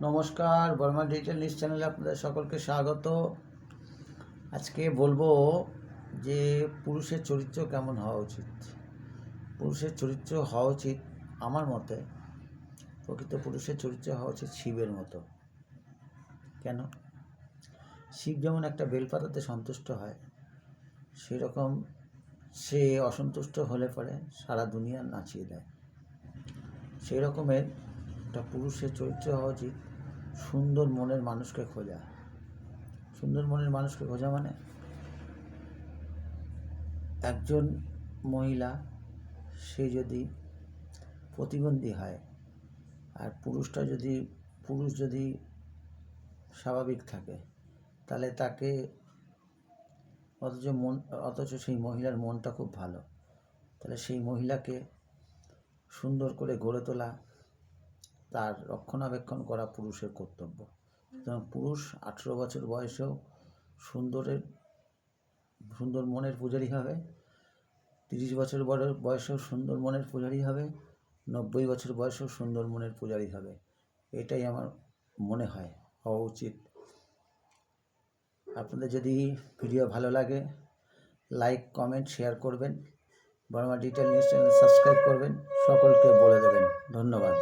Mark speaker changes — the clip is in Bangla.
Speaker 1: নমস্কার, বর্মা ডিজিটাল নিউজ চ্যানেলে আপনাদের সকলকে স্বাগত। আজকে বলবো যে পুরুষের চরিত্র কেমন হওয়া উচিত। পুরুষের চরিত্র হওয়া উচিত আমার মতে, প্রকৃত পুরুষের চরিত্র হওয়া উচিত শিবের মতো। কেন? শিব যেমন একটা বেলপাতাতে সন্তুষ্ট হয়, সেরকম সে অসন্তুষ্ট হলে পরে সারা দুনিয়া নাচিয়ে দেয়। সেই রকমের একটা পুরুষের চরিত্র হওয়া উচিত সুন্দর মনের মানুষকে খোঁজা। সুন্দর মনের মানুষকে খোঁজা মানে একজন মহিলা সে যদি প্রতিবন্ধী হয় আর পুরুষ যদি স্বাভাবিক থাকে, তাহলে তাকে অথচ সেই মহিলার মনটা খুব ভালো, তাহলে সেই মহিলাকে সুন্দর করে গড়ে তোলা, তার রক্ষণাবেক্ষণ করা পুরুষের কর্তব্য। সুতরাং পুরুষ 18 বছর বয়সেও সুন্দর মনের পূজারী হবে, 30 বছর বয়সেও সুন্দর মনের পূজারী হবে, 90 বছর বয়সেও সুন্দর মনের পূজারী হবে। এটাই আমার মনে হয় হওয়া উচিত। আপনাদের যদি ভিডিও ভালো লাগে, লাইক, কমেন্ট, শেয়ার করবেন। Verma digital news channel subscribe করবেন, সকলকে বলে দেবেন। ধন্যবাদ।